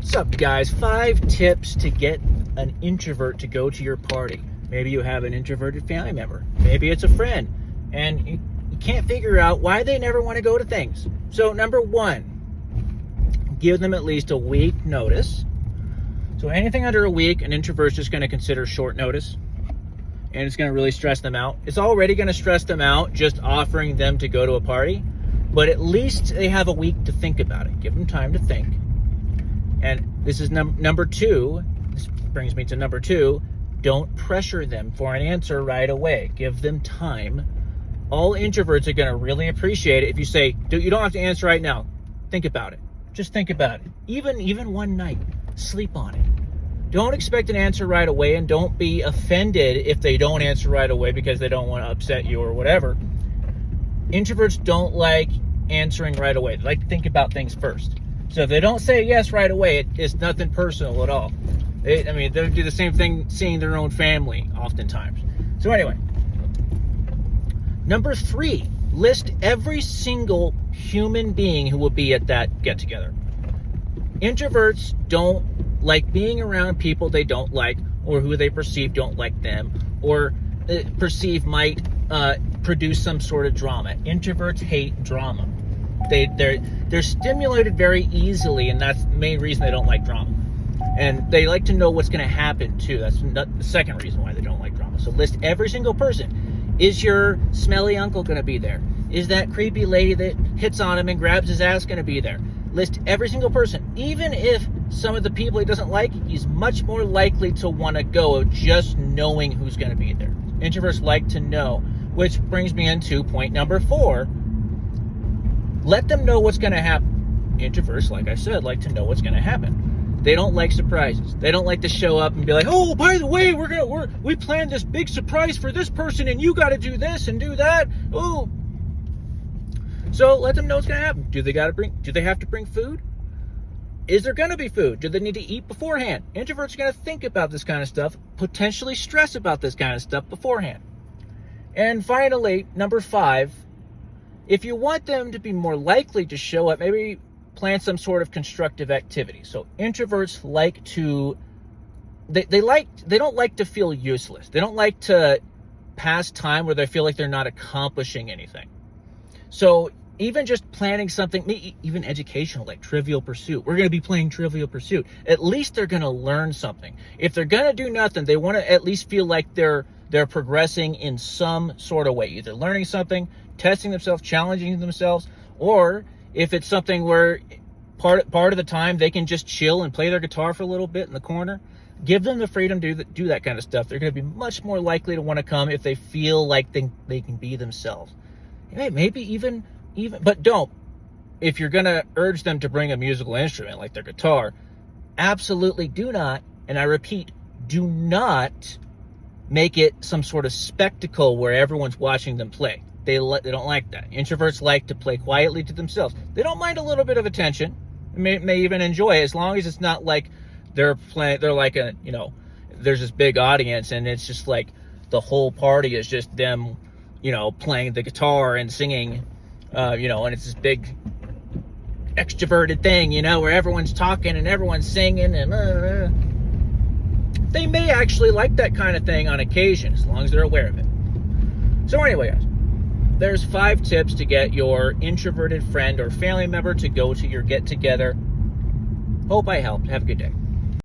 What's up, guys? 5 tips to get an introvert to go to your party. Maybe you have an introverted family member. Maybe it's a friend, and you can't figure out why they never want to go to things. So, number 1, give them at least a week notice. So anything under a week, an introvert's just going to consider short notice, and it's going to really stress them out. It's already going to stress them out just offering them to go to a party, but at least they have a week to think about it. Give them time to think. And this is number 2. This brings me to number 2. Don't pressure them for an answer right away. Give them time. All introverts are going to really appreciate it if you say, you don't have to answer right now. Think about it. Just think about it. Even one night. Sleep on it. Don't expect an answer right away, and don't be offended if they don't answer right away because they don't want to upset you or whatever. Introverts don't like answering right away. They like to think about things first. So if they don't say yes right away, it's nothing personal at all. They'll do the same thing seeing their own family oftentimes. So anyway, number 3, list every single human being who will be at that get-together. Introverts don't like being around people they don't like, or who they perceive don't like them, or perceive might produce some sort of drama. Introverts hate drama. They're stimulated very easily, and that's the main reason they don't like drama. And they like to know what's going to happen too. That's the second reason why they don't like drama. So list every single person. Is your smelly uncle going to be there? Is that creepy lady that hits on him and grabs his ass going to be there? List every single person. Even if some of the people he doesn't like, he's much more likely to want to go just knowing who's going to be there. Introverts like to know, which brings me into point number 4. Let them know what's going to happen. Introverts, like I said, like to know what's going to happen. They don't like surprises. They don't like to show up and be like, "Oh, by the way, we planned this big surprise for this person, and you got to do this and do that." Oh, so let them know what's going to happen. Do they have to bring food? Is there going to be food? Do they need to eat beforehand? Introverts are going to think about this kind of stuff, potentially stress about this kind of stuff beforehand. And finally, number 5, if you want them to be more likely to show up, maybe plan some sort of constructive activity. So introverts like to, they don't like to feel useless. They don't like to pass time where they feel like they're not accomplishing anything. So even just planning something, even educational, like Trivial Pursuit. We're going to be playing Trivial Pursuit. At least they're going to learn something. If they're going to do nothing, they want to at least feel like they're progressing in some sort of way, either learning something, testing themselves, challenging themselves, or if it's something where part of the time they can just chill and play their guitar for a little bit in the corner, give them the freedom to do that kind of stuff. They're going to be much more likely to want to come if they feel like they can be themselves. Hey, maybe even, but don't. If you're going to urge them to bring a musical instrument like their guitar, absolutely do not, and I repeat, do not make it some sort of spectacle where everyone's watching them play. They don't like that. Introverts like to play quietly to themselves. They don't mind a little bit of attention. May even enjoy it, as long as it's not like they're like there's this big audience and it's just like the whole party is just them, playing the guitar and singing, and it's this big extroverted thing, where everyone's talking and everyone's singing and they may actually like that kind of thing on occasion, as long as they're aware of it. So anyway, guys, there's 5 tips to get your introverted friend or family member to go to your get-together. Hope I helped. Have a good day.